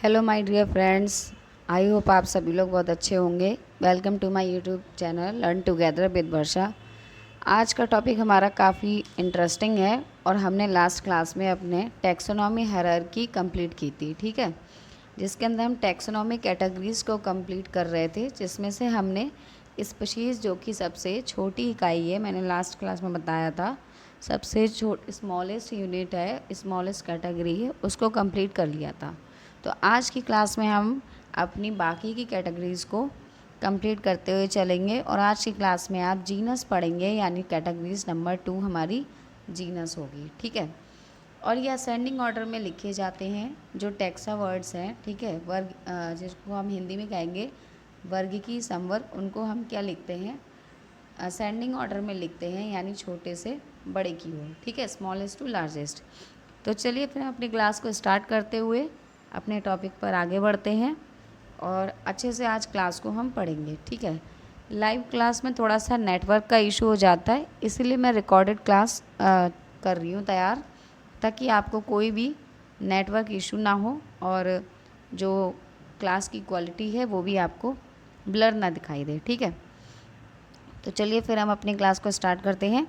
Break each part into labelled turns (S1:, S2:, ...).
S1: Hello my dear friends, I hope आप सभी लोग बहुत अच्छे होंगे। Welcome to my YouTube channel learn together with Varsha. आज का टॉपिक हमारा काफ़ी इंटरेस्टिंग है और हमने लास्ट क्लास में अपने टैक्सोनॉमी हायरार्की कंप्लीट की थी, ठीक है, जिसके अंदर हम टैक्सोनॉमी कैटेगरीज़ को कंप्लीट कर रहे थे, जिसमें से हमने स्पीशीज़ जो कि सबसे छोटी इकाई है, मैंने लास्ट क्लास में बताया था, सबसे स्मॉलेस्ट यूनिट है, स्मॉलेस्ट कैटेगरी है, उसको कंप्लीट कर लिया था। तो आज की क्लास में हम अपनी बाकी की कैटेगरीज़ को कंप्लीट करते हुए चलेंगे और आज की क्लास में आप जीनस पढ़ेंगे, यानी कैटेगरीज नंबर 2 हमारी जीनस होगी, ठीक है। और ये असेंडिंग ऑर्डर में लिखे जाते हैं जो टैक्सा वर्ड्स हैं, ठीक है। वर्ग जिसको हम हिंदी में कहेंगे वर्ग की संवर्ग, उनको हम क्या लिखते हैं, असेंडिंग ऑर्डर में लिखते हैं, यानी छोटे से बड़े की ओर, ठीक है, स्मॉलेस्ट टू लार्जेस्ट। तो चलिए फिर अपनी क्लास को स्टार्ट करते हुए अपने टॉपिक पर आगे बढ़ते हैं और अच्छे से आज क्लास को हम पढ़ेंगे, ठीक है। लाइव क्लास में थोड़ा सा नेटवर्क का इशू हो जाता है, इसीलिए मैं रिकॉर्डेड क्लास कर रही हूँ तैयार, ताकि आपको कोई भी नेटवर्क इशू ना हो और जो क्लास की क्वालिटी है वो भी आपको ब्लर ना दिखाई दे, ठीक है। तो चलिए फिर हम अपनी क्लास को स्टार्ट करते हैं।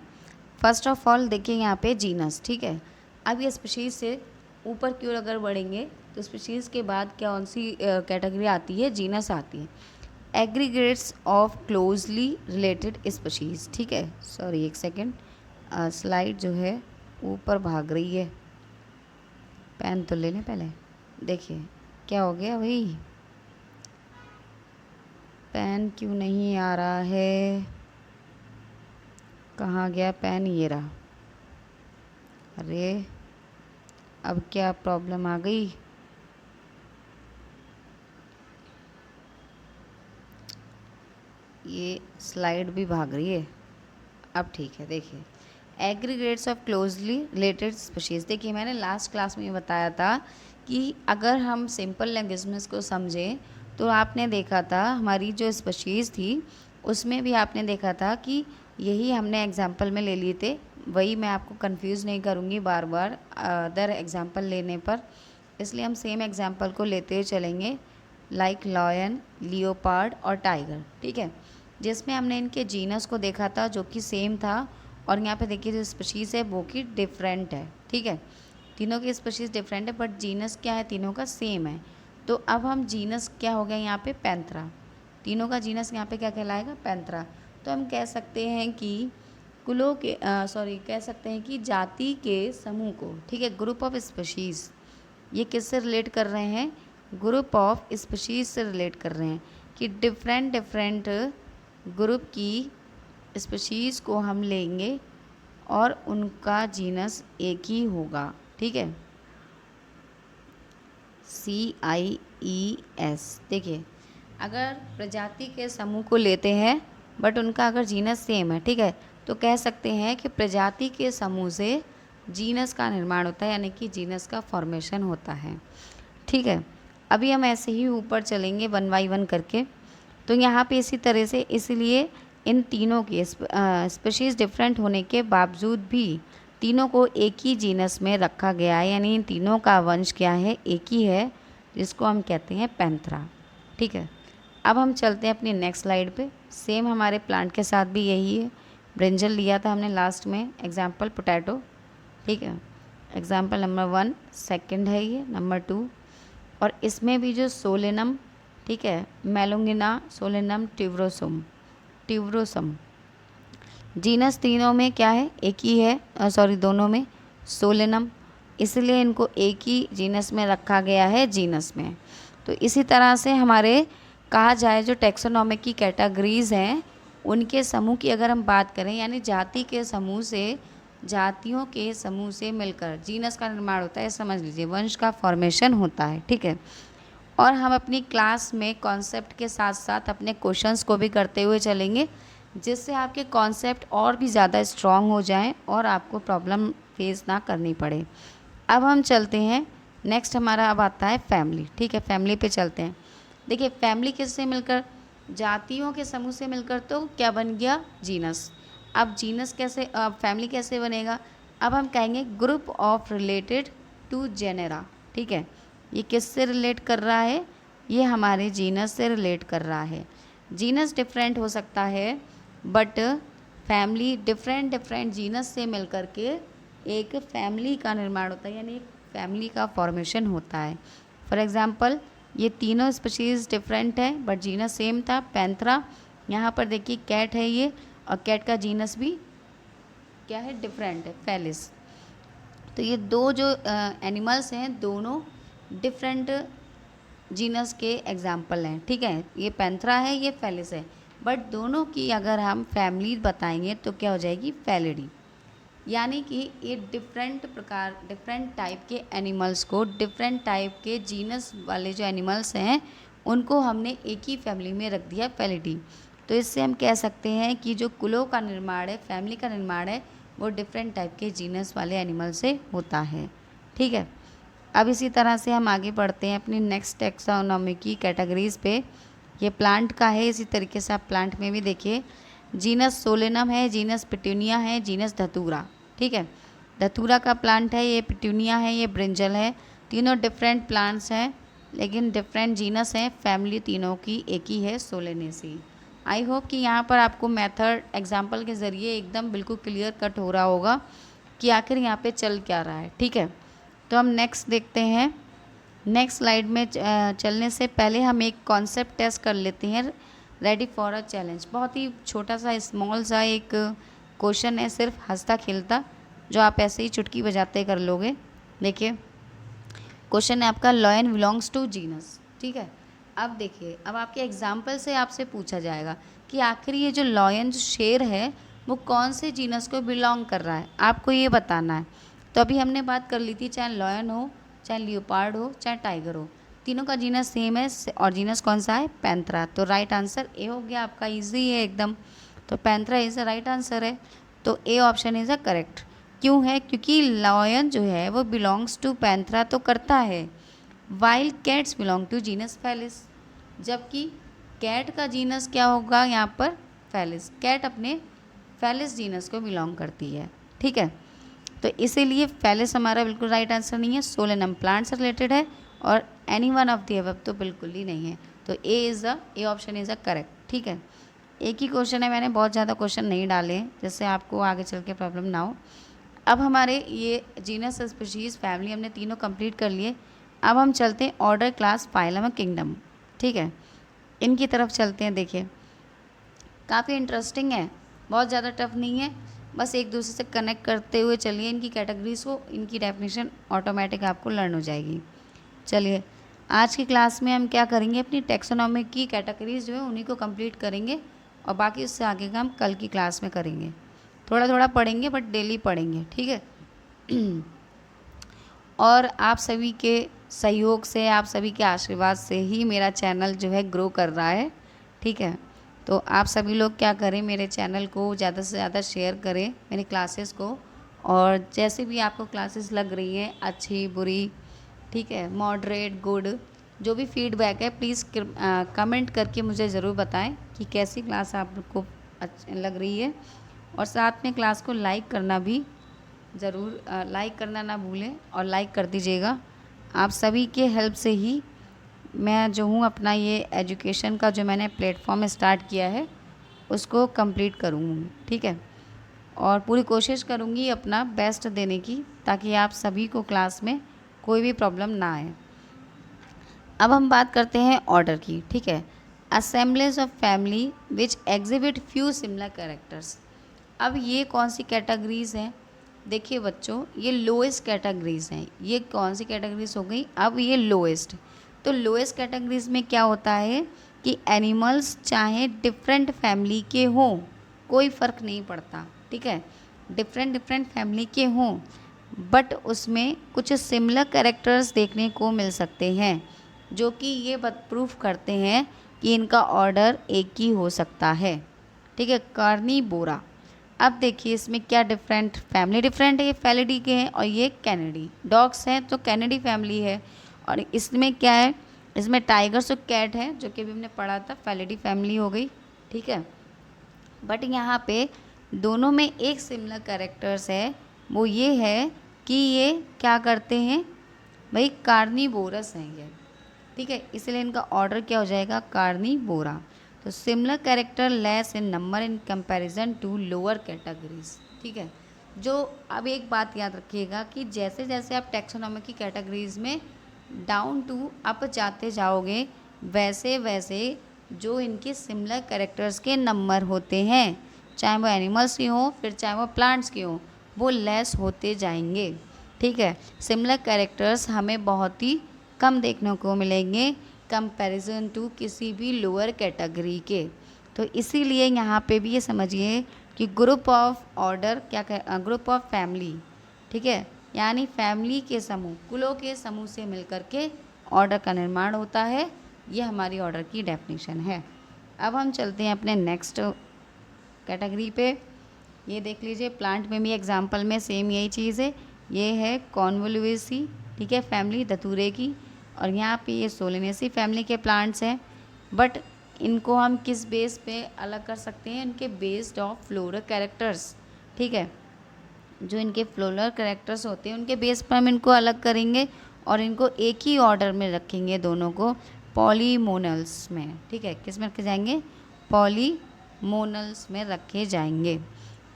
S1: फर्स्ट ऑफ ऑल देखिए यहाँ पे जीनस, ठीक है। अब ये स्पीशीज़ से ऊपर की ओर अगर बढ़ेंगे तो स्पीशीज़ के बाद कौन सी कैटेगरी आती है, जीनस आती है। Aggregates of closely related species, ठीक है। सॉरी एक सेकेंड, स्लाइड जो है ऊपर भाग रही है, पेन तो ले लें पहले। देखिए क्या हो गया भाई, पेन क्यों नहीं आ रहा है, कहाँ गया पेन, ये रहा। अरे अब क्या प्रॉब्लम आ गई, ये स्लाइड भी भाग रही है। अब ठीक है, देखिए aggregates of closely related species. देखिए मैंने लास्ट क्लास में ये बताया था कि अगर हम सिंपल लैंग्वेज में इसको समझें तो आपने देखा था हमारी जो स्पीशीज़ थी उसमें भी आपने देखा था कि यही हमने एग्जाम्पल में ले लिए थे, वही मैं आपको कंफ्यूज नहीं करूँगी बार बार अदर एग्जाम्पल लेने पर, इसलिए हम सेम एग्जाम्पल को लेते हुए चलेंगे, लाइक लॉयन, लियोपार्ड और टाइगर, ठीक है, जिसमें हमने इनके जीनस को देखा था जो कि सेम था। और यहाँ पे देखिए जो स्पीशीज़ है वो कि डिफरेंट है, ठीक है, तीनों की स्पीशीज़ डिफरेंट है बट जीनस क्या है, तीनों का सेम है। तो अब हम जीनस क्या हो गया यहाँ पे, पैंथरा, तीनों का जीनस यहाँ पे क्या कहलाएगा, पैंथरा। तो हम कह सकते हैं कि कुलों के कह सकते हैं कि जाति के समूह को, ठीक है, ग्रुप ऑफ स्पीशीज़, ये किससे रिलेट कर रहे हैं, ग्रुप ऑफ स्पीशीज़ से रिलेट कर रहे हैं कि डिफरेंट डिफरेंट ग्रुप की स्पीशीज़ को हम लेंगे और उनका जीनस एक ही होगा, ठीक है, CIES। देखिए अगर प्रजाति के समूह को लेते हैं बट उनका अगर जीनस सेम है, ठीक है, तो कह सकते हैं कि प्रजाति के समूह से जीनस का निर्माण होता है, यानी कि जीनस का फॉर्मेशन होता है, ठीक है। अभी हम ऐसे ही ऊपर चलेंगे वन बाई वन करके। तो यहाँ पे इसी तरह से, इसलिए इन तीनों की स्पीशीज़ डिफरेंट होने के बावजूद भी तीनों को एक ही जीनस में रखा गया है, यानी इन तीनों का वंश क्या है, एक ही है, जिसको हम कहते हैं पैंथरा, ठीक है। अब हम चलते हैं अपनी नेक्स्ट स्लाइड पे। सेम हमारे प्लांट के साथ भी यही है, ब्रिंजल लिया था हमने लास्ट में एग्जाम्पल, पोटैटो, ठीक है, एग्जाम्पल नंबर 1, सेकेंड है ये नंबर 2। और इसमें भी जो सोलेनम, ठीक है, मेलोंगिना, सोलेनम, ट्यूबरोसम, जीनस तीनों में क्या है, एक ही है, दोनों में सोलेनम, इसलिए इनको एक ही जीनस में रखा गया है, जीनस में। तो इसी तरह से हमारे कहा जाए जो टैक्सोनॉमिक की कैटेगरीज़ हैं उनके समूह की अगर हम बात करें, यानी जाति के समूह से, जातियों के समूह से मिलकर जीनस का निर्माण होता है, समझ लीजिए वंश का फॉर्मेशन होता है, ठीक है। और हम अपनी क्लास में कॉन्सेप्ट के साथ साथ अपने क्वेश्चंस को भी करते हुए चलेंगे, जिससे आपके कॉन्सेप्ट और भी ज़्यादा स्ट्रॉन्ग हो जाएं और आपको प्रॉब्लम फेस ना करनी पड़े। अब हम चलते हैं, नेक्स्ट हमारा अब आता है फैमिली, ठीक है, फैमिली पे चलते हैं। देखिए फैमिली किससे मिलकर, जातियों के समूह से मिलकर तो क्या बन गया, जीनस। अब जीनस कैसे, फैमिली कैसे बनेगा, अब हम कहेंगे group of related to genera, ठीक है, ये किससे रिलेट कर रहा है? ये हमारे जीनस से रिलेट कर रहा है। जीनस डिफरेंट हो सकता है but family different different genus से मिलकर के एक फैमिली का निर्माण होता है, यानी एक फैमिली का फॉर्मेशन होता है। फॉर एग्जांपल ये तीनों स्पीशीज़ डिफरेंट है बट जीनस सेम था, पैंथरा। यहाँ पर देखिए कैट है ये, और कैट का जीनस भी क्या है? डिफरेंट है, फेलिस। तो ये दो जो एनिमल्स हैं दोनों डिफरेंट जीनस के एग्जाम्पल हैं, ठीक है। ये पैंथरा है, ये फेलिस है, बट दोनों की अगर हम फैमिली बताएंगे तो क्या हो जाएगी? फैलिडी। यानी कि ये डिफरेंट टाइप के एनिमल्स को, डिफरेंट टाइप के जीनस वाले जो एनिमल्स हैं उनको हमने एक ही फैमिली में रख दिया, फैलिडी। तो इससे हम कह सकते हैं कि जो कुलों का निर्माण है, फैमिली का निर्माण है, वो डिफरेंट टाइप के जीनस वाले एनिमल से होता है, ठीक है। अब इसी तरह से हम आगे बढ़ते हैं अपनी नेक्स्ट टैक्सोनॉमी की कैटेगरीज पे। ये प्लांट का है, इसी तरीके से आप प्लांट में भी देखिए, जीनस सोलेनम है, जीनस पिटूनिया है, जीनस धतूरा, ठीक है। धतूरा का प्लांट है, ये पिटूनिया है, ये ब्रिंजल है। तीनों डिफरेंट प्लांट्स हैं लेकिन डिफरेंट जीनस हैं, फैमिली तीनों की एक ही है, सोलेनेसी। आई होप कि यहाँ पर आपको मेथड एग्जाम्पल के ज़रिए एकदम बिल्कुल क्लियर कट हो रहा होगा कि आखिर यहाँ पे चल क्या रहा है, ठीक है। तो हम नेक्स्ट देखते हैं। नेक्स्ट स्लाइड में चलने से पहले हम एक कॉन्सेप्ट टेस्ट कर लेते हैं, रेडी फॉर अ चैलेंज। बहुत ही छोटा सा स्मॉल सा एक क्वेश्चन है, सिर्फ हंसता खेलता, जो आप ऐसे ही चुटकी बजाते कर लोगे। देखिए क्वेश्चन है आपका, लॉयन बिलोंग्स टू जीनस, ठीक है। अब देखिए, अब आपके एग्जाम्पल से आपसे पूछा जाएगा कि आखिर ये जो लॉयन, जो शेर है, वो कौन से जीनस को बिलोंग कर रहा है, आपको ये बताना है। तो अभी हमने बात कर ली थी, चाहे लॉयन हो, चाहे लियोपार्ड हो, चाहे टाइगर हो, तीनों का जीनस सेम है, और जीनस कौन सा है? पैंथरा। तो राइट आंसर ए हो गया आपका, इजी है एकदम। तो Panthera is the right answer है, तो A option is a correct. क्यों है? क्योंकि लॉयन जो है वो बिलोंग्स टू पैंथरा तो करता है, wild cats belong to genus Felis. जबकि कैट का जीनस क्या होगा यहाँ पर? फेलिस। कैट अपने फेलिस जीनस को बिलोंग करती है, ठीक है। तो इसीलिए फेलिस हमारा बिल्कुल राइट आंसर नहीं है, सोलेनम प्लांट से रिलेटेड है, और any one of the above तो बिल्कुल ही नहीं है। तो A option is a correct, ठीक है। एक ही क्वेश्चन है, मैंने बहुत ज़्यादा क्वेश्चन नहीं डाले हैं जिससे आपको आगे चल के प्रॉब्लम ना हो। अब हमारे ये जीनस, स्पीशीज़, फैमिली हमने तीनों कंप्लीट कर लिए। अब हम चलते हैं ऑर्डर, क्लास, फाइलम और किंगडम, ठीक है। इनकी तरफ चलते हैं। देखिए काफ़ी इंटरेस्टिंग है, बहुत ज़्यादा टफ नहीं है, बस एक दूसरे से कनेक्ट करते हुए चलिए इनकी कैटेगरीज को, इनकी डेफिनेशन ऑटोमेटिक आपको लर्न हो जाएगी। चलिए आज की क्लास में हम क्या करेंगे, अपनी टैक्सोनॉमी की कैटेगरीज जो है उन्हीं को कंप्लीट करेंगे, और बाकी उससे आगे का हम कल की क्लास में करेंगे। थोड़ा थोड़ा पढ़ेंगे बट डेली पढ़ेंगे, ठीक है। और आप सभी के सहयोग से, आप सभी के आशीर्वाद से ही मेरा चैनल जो है ग्रो कर रहा है, ठीक है। तो आप सभी लोग क्या करें, मेरे चैनल को ज़्यादा से ज़्यादा शेयर करें, मेरी क्लासेस को, और जैसे भी आपको क्लासेस लग रही हैं, अच्छी बुरी, ठीक है, मॉडरेट, गुड, जो भी फीडबैक है प्लीज़ कमेंट करके मुझे ज़रूर बताएं कि कैसी क्लास आपको लग रही है। और साथ में क्लास को लाइक करना भी ज़रूर, लाइक करना ना भूलें, और लाइक कर दीजिएगा। आप सभी के हेल्प से ही मैं जो हूँ अपना ये एजुकेशन का जो मैंने प्लेटफॉर्म स्टार्ट किया है उसको कंप्लीट करूँगी, ठीक है। और पूरी कोशिश करूँगी अपना बेस्ट देने की, ताकि आप सभी को क्लास में कोई भी प्रॉब्लम ना आए। अब हम बात करते हैं ऑर्डर की, ठीक है। Assemblies of family which exhibit few similar characters. अब ये कौन सी कैटेगरीज हैं? देखिए बच्चों, ये लोएस्ट कैटेगरीज हैं। ये कौन सी कैटेगरीज हो गई? अब ये लोएस्ट। तो लोएस्ट कैटेगरीज में क्या होता है कि एनिमल्स चाहे डिफरेंट फैमिली के हों, कोई फ़र्क नहीं पड़ता, ठीक है, डिफरेंट फैमिली के हों, बट उसमें कुछ सिमिलर कैरेक्टर्स देखने को मिल सकते हैं, जो कि ये प्रूफ करते हैं कि इनका ऑर्डर एक ही हो सकता है, ठीक है। कार्निवोरा। अब देखिए इसमें क्या डिफरेंट, फैमिली डिफरेंट है, ये फेलिडी के हैं और ये कैनिडी। डॉग्स हैं तो कैनिडी फैमिली है, और इसमें क्या है, इसमें टाइगर्स और कैट है, जो कि अभी हमने पढ़ा था, फेलिडी फैमिली हो गई, ठीक है। बट यहाँ पे दोनों में एक सिमिलर कैरेक्टर्स है, वो ये है कि ये क्या करते हैं, भाई कार्निवोरस हैं ये, ठीक है, इसलिए इनका ऑर्डर क्या हो जाएगा, कार्निवोरा। तो similar character less in number in comparison to lower categories, ठीक है। जो अब एक बात याद रखिएगा कि जैसे जैसे आप टैक्सोनॉमी की कैटेगरीज में डाउन टू अप जाते जाओगे, वैसे वैसे जो इनके सिमिलर कैरेक्टर्स के नंबर होते हैं, चाहे वो एनिमल्स की हो फिर चाहे वो प्लांट्स की हो, वो लेस होते जाएंगे, ठीक है। सिमिलर कैरेक्टर्स हमें बहुत ही कम देखने को मिलेंगे कंपैरिजन टू किसी भी लोअर कैटेगरी के। तो इसीलिए यहाँ पे भी ये समझिए कि ग्रुप ऑफ ऑर्डर क्या ग्रुप ऑफ फैमिली, ठीक है, यानी फैमिली के समूह, कुलों के समूह से मिलकर के ऑर्डर का निर्माण होता है। ये हमारी ऑर्डर की डेफिनेशन है। अब हम चलते हैं अपने नेक्स्ट कैटेगरी पे। ये देख लीजिए, प्लांट में भी एग्जाम्पल में सेम यही चीज़ है। ये है कॉन्वोल्यूएसी, ठीक है, फैमिली धतूरे की, और यहाँ पे ये सोलेनेसी फैमिली के प्लांट्स हैं। बट इनको हम किस बेस पे अलग कर सकते हैं, इनके बेस्ड ऑफ फ्लोरल कैरेक्टर्स, ठीक है। जो इनके फ्लोरल कैरेक्टर्स होते हैं उनके बेस पर हम इनको अलग करेंगे और इनको एक ही ऑर्डर में रखेंगे, दोनों को पॉलीमोनल्स में, ठीक है। किस में रखे जाएंगे, पॉलीमोनल्स में रखे जाएंगे।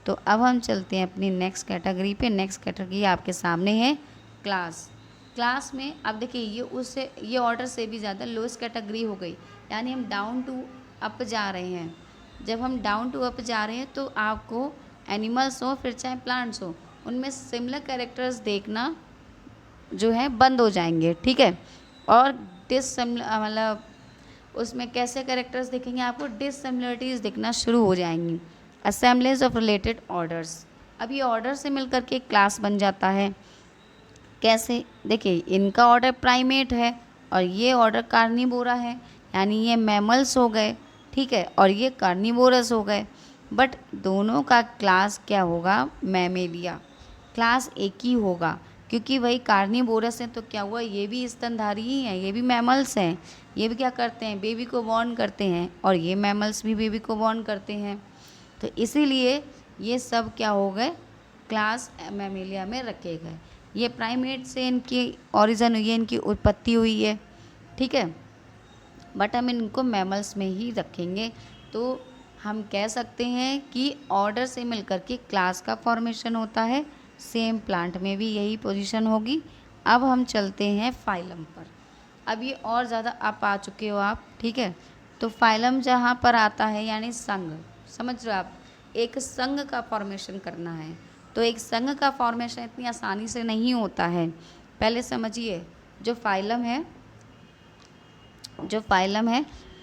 S1: तो अब हम चलते हैं अपनी नेक्स्ट कैटेगरी पे। नेक्स्ट कैटेगरी आपके सामने है क्लास। क्लास में अब देखिए ये ऑर्डर से भी ज़्यादा लोएस्ट कैटेगरी हो गई, यानी हम डाउन टू अप जा रहे हैं। जब हम डाउन टू अप जा रहे हैं तो आपको एनिमल्स हो फिर चाहे प्लांट्स हो, उनमें सिमिलर कैरेक्टर्स देखना जो है बंद हो जाएंगे, ठीक है। और मतलब उसमें कैसे कैरेक्टर्स दिखेंगे, आपको डिससिमिलरिटीज़ दिखना शुरू हो जाएंगी। असेंबलीज ऑफ रिलेटेड ऑर्डर्स, अब ये ऑर्डर से मिलकर के क्लास बन जाता है। कैसे, देखिए इनका ऑर्डर प्राइमेट है और ये ऑर्डर कार्निवोरा है, यानी ये मैमल्स हो गए, ठीक है, और ये कार्निवोरस हो गए। बट दोनों का क्लास क्या होगा, मैमेलिया, क्लास एक ही होगा, क्योंकि वही कार्निवोरस हैं तो क्या हुआ, ये भी स्तनधारी ही हैं, ये भी मैमल्स हैं। ये भी क्या करते हैं, बेबी को बॉर्न करते हैं, और ये मैमल्स भी बेबी को बॉर्न करते हैं। तो इसीलिए ये सब क्या हो गए, क्लास मैमेलिया में रखे गए। ये प्राइमेट से इनकी ओरिजिन हुई है, इनकी उत्पत्ति हुई है, ठीक है, बट हम इनको मैमल्स में ही रखेंगे। तो हम कह सकते हैं कि ऑर्डर से मिलकर के क्लास का फॉर्मेशन होता है। सेम प्लांट में भी यही पोजीशन होगी। अब हम चलते हैं फाइलम पर। अब ये और ज़्यादा आप आ चुके हो आप, ठीक है। तो फाइलम जहाँ पर आता है यानी संघ, समझ रहे हो आप, एक संघ का फॉर्मेशन करना है। तो एक संघ का फॉर्मेशन इतनी आसानी से नहीं होता है। पहले समझिए, जो फाइलम है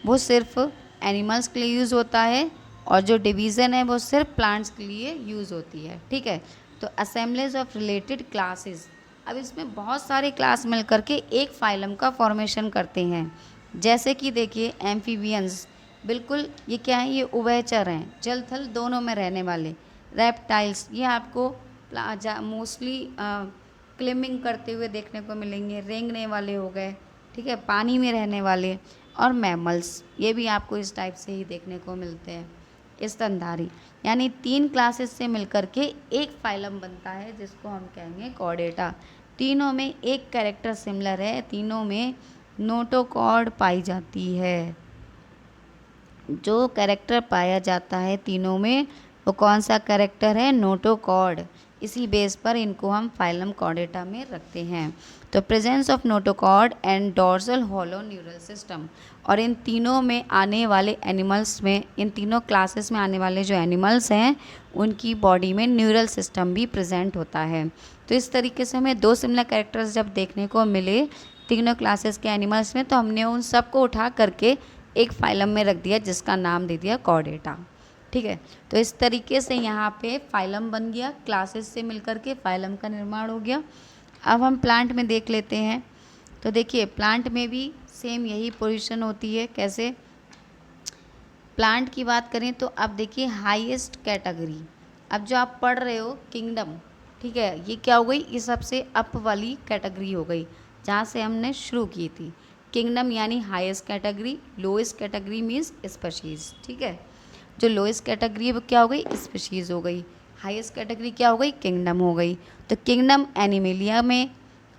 S1: वो सिर्फ एनिमल्स के लिए यूज़ होता है, और जो डिवीज़न है वो सिर्फ प्लांट्स के लिए यूज़ होती है, ठीक है। तो असेंबलीज ऑफ रिलेटेड क्लासेस, अब इसमें बहुत सारे क्लास मिल करके एक फाइलम का फॉर्मेशन करते हैं। जैसे कि देखिए एम्फीबियंस, बिल्कुल ये क्या है, ये उभयचर हैं, जल थल दोनों में रहने वाले। रेप्टाइल्स, ये आपको मोस्टली क्लिमिंग करते हुए देखने को मिलेंगे, रेंगने वाले हो गए, ठीक है, पानी में रहने वाले। और मैमल्स, ये भी आपको इस टाइप से ही देखने को मिलते हैं, स्तनधारी। यानी 3 क्लासेस से मिलकर के एक फाइलम बनता है, जिसको हम कहेंगे कॉर्डेटा। तीनों में एक कैरेक्टर सिमिलर है, तीनों में नोटोकॉर्ड पाई जाती है। जो कैरेक्टर पाया जाता है तीनों में, वो कौन सा कैरेक्टर है, नोटोकॉर्ड। इसी बेस पर इनको हम फाइलम कॉर्डेटा में रखते हैं। तो presence of notochord and dorsal hollow neural system, और इन तीनों में आने वाले एनिमल्स में, इन तीनों क्लासेस में आने वाले जो एनिमल्स हैं उनकी बॉडी में न्यूरल सिस्टम भी प्रेजेंट होता है। तो इस तरीके से हमें 2 सिमिलर कैरेक्टर्स जब देखने को मिले तीनों क्लासेस के एनिमल्स में, तो हमने उन सबको उठा करके एक फाइलम में रख दिया, जिसका नाम दे दिया कॉर्डेटा, ठीक है। तो इस तरीके से यहाँ पे फाइलम बन गया, क्लासेस से मिलकर के फाइलम का निर्माण हो गया। अब हम प्लांट में देख लेते हैं। तो देखिए प्लांट में भी सेम यही पोजीशन होती है। कैसे, प्लांट की बात करें तो अब देखिए हाईएस्ट कैटेगरी, अब जो आप पढ़ रहे हो किंगडम, ठीक है, ये क्या हो गई, ये सबसे अप वाली कैटेगरी हो गई जहाँ से हमने शुरू की थी। किंगडम यानी highest category, lowest category means species, ठीक है। जो लोएस्ट कैटेगरी है वो क्या हो गई, स्पीशीज़ हो गई। हाईएस्ट कैटेगरी क्या हो गई, किंगडम हो गई। तो किंगडम एनिमेलिया में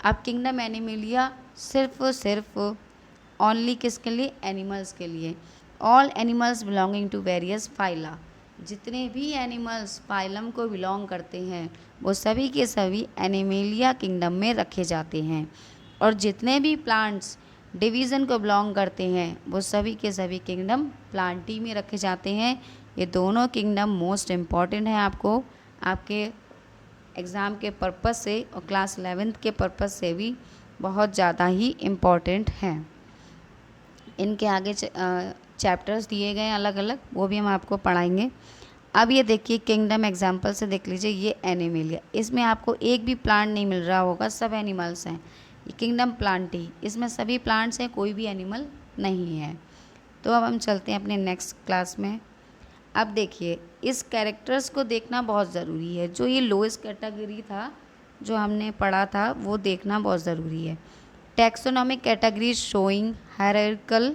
S1: अब किंगडम एनिमलिया सिर्फ और सिर्फ ओनली किसके लिए, एनिमल्स के लिए। All animals belonging to various phyla, जितने भी एनिमल्स फाइलम को बिलोंग करते हैं वो सभी के सभी एनिमलिया किंगडम में रखे जाते हैं। और जितने भी प्लांट्स डिवीज़न को बिलोंग करते हैं वो सभी के सभी किंगडम प्लांटी में रखे जाते हैं। ये दोनों किंगडम मोस्ट इम्पॉर्टेंट हैं आपको आपके एग्ज़ाम के पर्पस से और क्लास 11th के पर्पस से भी बहुत ज़्यादा ही इम्पॉर्टेंट हैं। इनके आगे चैप्टर्स दिए गए हैं अलग अलग, वो भी हम आपको पढ़ाएंगे। अब ये देखिए किंगडम एग्जाम्पल से देख लीजिए, ये एनिमलिया, इसमें आपको एक भी प्लांट नहीं मिल रहा होगा, सब एनिमल्स हैं। ये किंगडम प्लांटी, इसमें सभी प्लांट्स हैं, कोई भी एनिमल नहीं है। तो अब हम चलते हैं अपने नेक्स्ट क्लास में। अब देखिए इस कैरेक्टर्स को देखना बहुत ज़रूरी है। जो ये लोएस्ट कैटेगरी था जो हमने पढ़ा था वो देखना बहुत ज़रूरी है। Taxonomic category showing hierarchical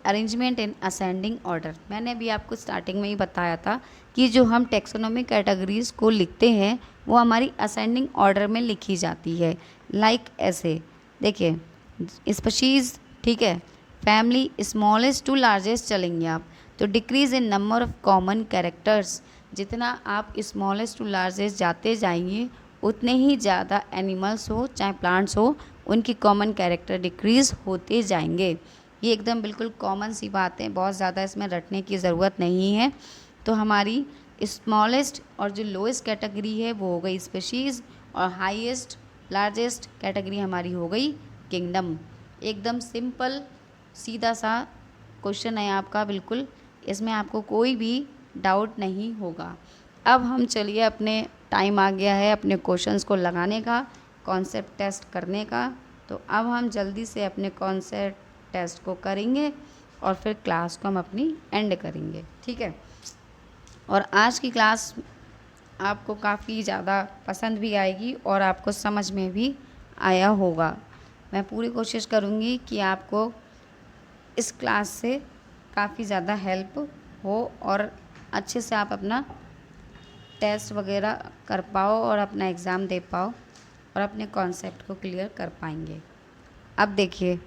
S1: arrangement in ascending order. मैंने अभी आपको स्टार्टिंग में ही बताया था कि जो हम टैक्सोनॉमिक कैटेगरीज को लिखते हैं वो हमारी असेंडिंग ऑर्डर में लिखी जाती है। लाइक ऐसे देखिए स्पीशीज़, ठीक है, फैमिली, स्मॉलेस्ट टू लार्जेस्ट चलेंगे आप। तो decrease in number of common characters, जितना आप स्मॉलेस्ट टू लार्जेस्ट जाते जाएंगे उतने ही ज़्यादा एनिमल्स हो चाहे प्लांट्स हो उनकी कॉमन कैरेक्टर डिक्रीज़ होते जाएंगे। ये एकदम बिल्कुल कॉमन सी बात है, बहुत ज़्यादा इसमें रटने की ज़रूरत नहीं है। तो हमारी स्मॉलेस्ट और जो लोएस्ट कैटेगरी है वो हो गई स्पीशीज़ और हाईएस्ट लार्जेस्ट कैटेगरी हमारी हो गई किंगडम। एकदम सिंपल सीधा सा क्वेश्चन है आपका, बिल्कुल इसमें आपको कोई भी डाउट नहीं होगा। अब हम चलिए अपने टाइम आ गया है अपने क्वेश्चंस को लगाने का, कॉन्सेप्ट टेस्ट करने का। तो अब हम जल्दी से अपने कॉन्सेप्ट टेस्ट को करेंगे और फिर क्लास को हम अपनी एंड करेंगे, ठीक है। और आज की क्लास आपको काफ़ी ज़्यादा पसंद भी आएगी और आपको समझ में भी आया होगा। मैं पूरी कोशिश करूँगी कि आपको इस क्लास से काफ़ी ज़्यादा हेल्प हो और अच्छे से आप अपना टेस्ट वगैरह कर पाओ और अपना एग्ज़ाम दे पाओ और अपने कॉन्सेप्ट को क्लियर कर पाएंगे। अब देखिए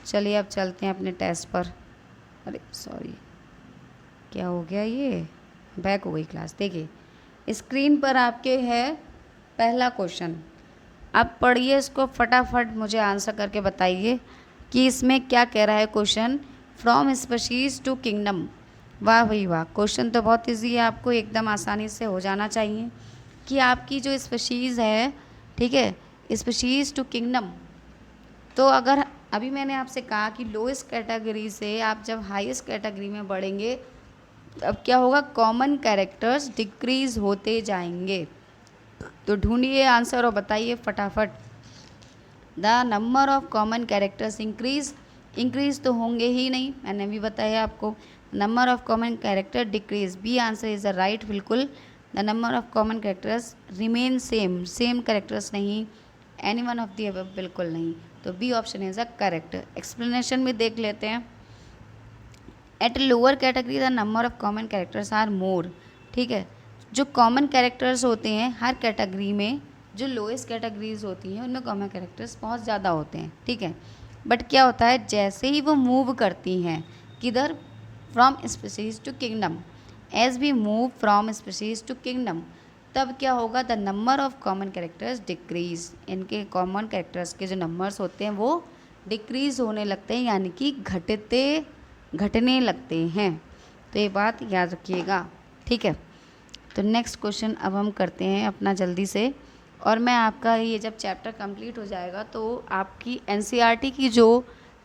S1: चलिए अब चलते हैं अपने टेस्ट पर। अरे सॉरी, क्या हो गया, ये बैक हो गई क्लास। देखिए स्क्रीन पर आपके है पहला क्वेश्चन। अब पढ़िए इसको फटाफट, मुझे आंसर करके बताइए कि इसमें क्या कह रहा है question. From species to kingdom. वाह भाई वाह, क्वेश्चन तो बहुत इजी है, आपको एकदम आसानी से हो जाना चाहिए कि आपकी जो स्पीशीज़ है, ठीक है, स्पीशीज़ टू किंगडम। तो अगर अभी मैंने आपसे कहा कि लोएस्ट कैटेगरी से आप जब हाईएस्ट कैटेगरी में बढ़ेंगे अब क्या होगा, कॉमन कैरेक्टर्स डिक्रीज़ होते जाएंगे। तो ढूंढिए आंसर और बताइए फटाफट। The number of common characters increase तो होंगे ही नहीं, मैंने भी बताया आपको। Number of common character decrease, B answer is the right, बिल्कुल। The number of common characters remain same characters नहीं, any one of the above बिल्कुल नहीं। तो B option is the correct. Explanation भी देख लेते हैं। At lower category the number of common characters are more, ठीक है। जो कॉमन कैरेक्टर्स होते हैं हर कैटेगरी में, जो लोएस्ट कैटेगरीज होती हैं उनमें कॉमन कैरेक्टर्स बहुत ज़्यादा होते हैं, ठीक है। बट क्या होता है जैसे ही वो मूव करती हैं किधर, from species to kingdom, as we move from species to kingdom, तब क्या होगा, the number of common characters decrease. इनके कॉमन कैरेक्टर्स के जो नंबर्स होते हैं वो डिक्रीज़ होने लगते हैं, यानी कि घटने लगते हैं। तो ये बात याद रखिएगा, ठीक है। तो नेक्स्ट क्वेश्चन अब हम करते हैं अपना जल्दी से। और मैं आपका ये जब चैप्टर कंप्लीट हो जाएगा तो आपकी एनसीईआरटी की जो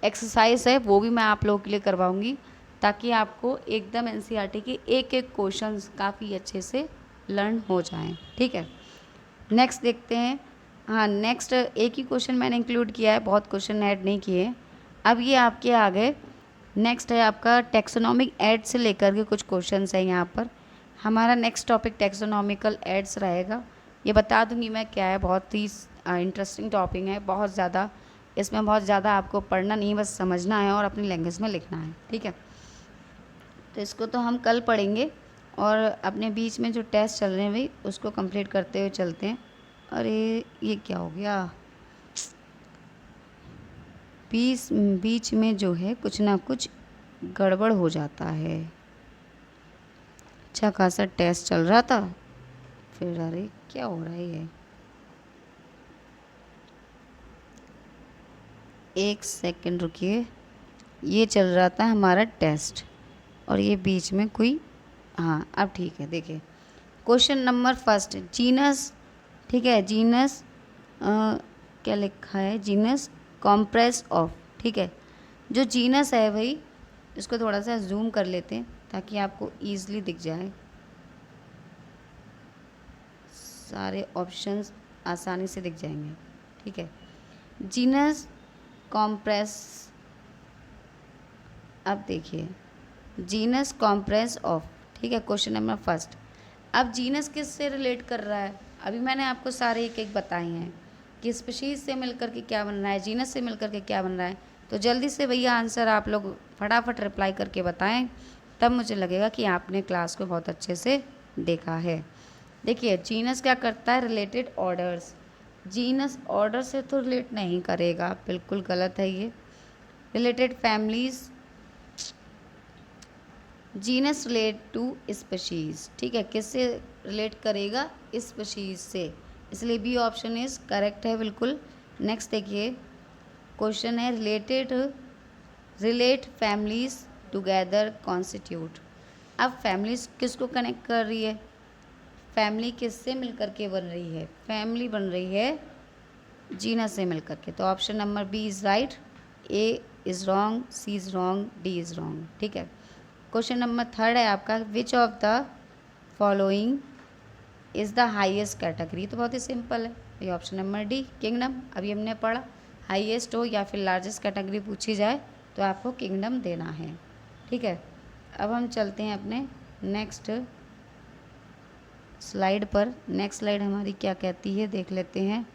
S1: एक्सरसाइज है वो भी मैं आप लोगों के लिए करवाऊंगी, ताकि आपको एकदम एनसीईआरटी के एक एक क्वेश्चंस काफ़ी अच्छे से लर्न हो जाएं, ठीक है। नेक्स्ट देखते हैं। हाँ, नेक्स्ट एक ही क्वेश्चन मैंने इंक्लूड किया है, बहुत क्वेश्चन ऐड नहीं किए। अब ये आपके आगे नेक्स्ट है आपका टैक्सोनॉमिक एड से लेकर के कुछ क्वेश्चंस हैं यहाँ पर। हमारा नेक्स्ट टॉपिक टैक्सोनॉमिकल एड्स रहेगा। ये बता दूंगी मैं क्या है, बहुत ही इंटरेस्टिंग टॉपिक है, बहुत ज़्यादा इसमें बहुत ज़्यादा आपको पढ़ना नहीं, बस समझना है और अपनी लैंग्वेज में लिखना है, ठीक है। तो इसको तो हम कल पढ़ेंगे और अपने बीच में जो टेस्ट चल रहे हैं भाई उसको कंप्लीट करते हुए चलते हैं। अरे ये क्या हो गया, बीच बीच में जो है कुछ ना कुछ गड़बड़ हो जाता है। अच्छा खासा टेस्ट चल रहा था, फिर अरे क्या हो रहा है ये, एक सेकंड रुकिए। ये चल रहा था हमारा टेस्ट और ये बीच में कोई, हाँ अब ठीक है। देखिए क्वेश्चन नंबर फर्स्ट, जीनस, ठीक है, जीनस क्या लिखा है, जीनस कॉम्प्रेस ऑफ, ठीक है। जो जीनस है भाई, इसको थोड़ा सा जूम कर लेते हैं ताकि आपको ईज़िली दिख जाए, सारे ऑप्शंस आसानी से दिख जाएंगे, ठीक है। जीनस कॉम्प्रेस, अब देखिए जीनस कॉम्प्रेस ऑफ, ठीक है, क्वेश्चन नंबर फर्स्ट। अब जीनस किस से रिलेट कर रहा है, अभी मैंने आपको सारे एक एक बताए हैं कि स्पीशीज़ से मिलकर के क्या बन रहा है, जीनस से मिलकर के क्या बन रहा है। तो जल्दी से भैया आंसर आप लोग फटाफट रिप्लाई करके बताएं, तब मुझे लगेगा कि आपने क्लास को बहुत अच्छे से देखा है। देखिए जीनस क्या करता है, रिलेटेड ऑर्डर्स, जीनस ऑर्डर से तो रिलेट नहीं करेगा, बिल्कुल गलत है ये। Related families, genus relate to species, ठीक है, किससे रिलेट करेगा, स्पीशीज़ से, इसलिए बी ऑप्शन इज करेक्ट है बिल्कुल। नेक्स्ट देखिए क्वेश्चन है related, relate families together constitute. अब फैमिलीज किसको कनेक्ट कर रही है, फैमिली किससे मिलकर के बन रही है, फैमिली बन रही है जीनस से मिलकर के, तो option number B is right, A is wrong, C is wrong, D is wrong, ठीक है। क्वेश्चन नंबर थर्ड है आपका, which of the following is the highest category, तो बहुत ही सिंपल है, ये ऑप्शन नंबर डी किंगडम, अभी हमने पढ़ा, हाईएस्ट हो या फिर लार्जेस्ट कैटेगरी पूछी जाए तो आपको किंगडम देना है, ठीक है। अब हम चलते हैं अपने नेक्स्ट स्लाइड पर, नेक्स्ट स्लाइड हमारी क्या कहती है देख लेते हैं।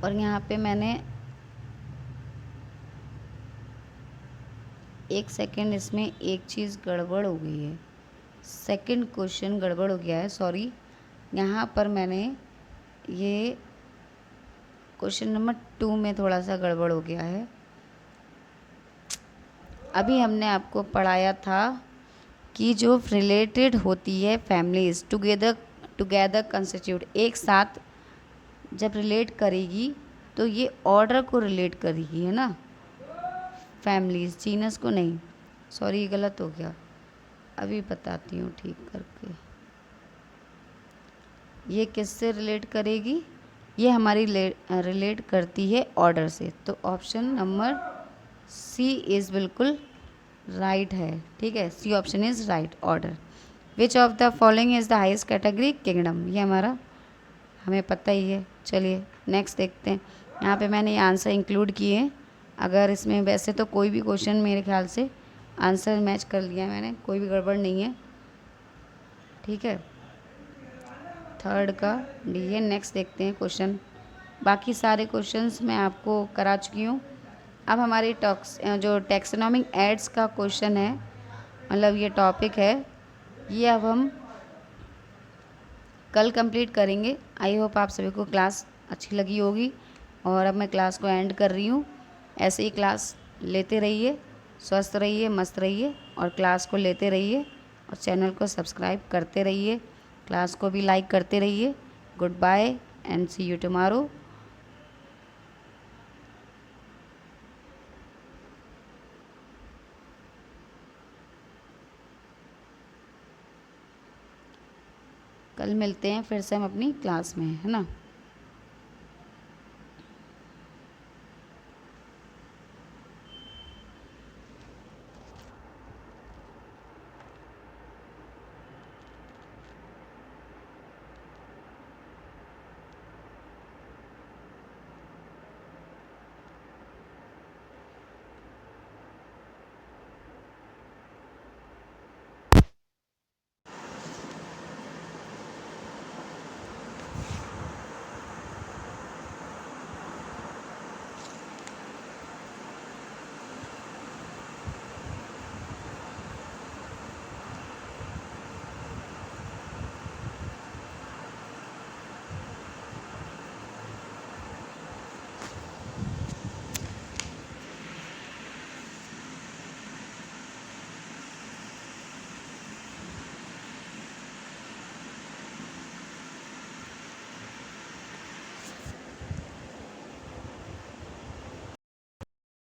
S1: और यहाँ पे मैंने एक सेकेंड, इसमें एक चीज़ गड़बड़ हो गई है, सेकंड क्वेश्चन गड़बड़ हो गया है, सॉरी। यहाँ पर मैंने ये क्वेश्चन नंबर 2 में थोड़ा सा गड़बड़ हो गया है। अभी हमने आपको पढ़ाया था कि जो रिलेटेड होती है फैमिलीज़ टुगेदर, टुगेदर कंस्टिट्यूट, एक साथ जब रिलेट करेगी तो ये ऑर्डर को रिलेट करेगी, है ना, फैमिलीज़, जीनस को नहीं, सॉरी गलत हो गया, अभी बताती हूँ ठीक करके। ये किससे रिलेट करेगी, ये हमारी रिलेट करती है ऑर्डर से, तो ऑप्शन नंबर सी इज़ बिल्कुल राइट है, ठीक है, C option is right, order. Which of the following is the highest category, kingdom, ये हमारा हमें पता ही है। चलिए नेक्स्ट देखते हैं, यहाँ पे मैंने ये आंसर इंक्लूड किए हैं, अगर इसमें वैसे तो कोई भी क्वेश्चन मेरे ख्याल से आंसर मैच कर लिया है मैंने, कोई भी गड़बड़ नहीं है, ठीक है, थर्ड का डी है। नेक्स्ट देखते हैं क्वेश्चन, बाकी सारे क्वेश्चंस मैं आपको करा चुकी हूँ। अब हमारी जो टैक्सोनॉमिक एड्स का क्वेश्चन है, मतलब ये टॉपिक है, ये अब हम कल कंप्लीट करेंगे। आई होप आप सभी को क्लास अच्छी लगी होगी, और अब मैं क्लास को एंड कर रही हूँ। ऐसे ही क्लास लेते रहिए, स्वस्थ रहिए, मस्त रहिए, और क्लास को लेते रहिए, और चैनल को सब्सक्राइब करते रहिए, क्लास को भी लाइक करते रहिए। Good bye and see you tomorrow. कल मिलते हैं फिर से हम अपनी क्लास में, है ना।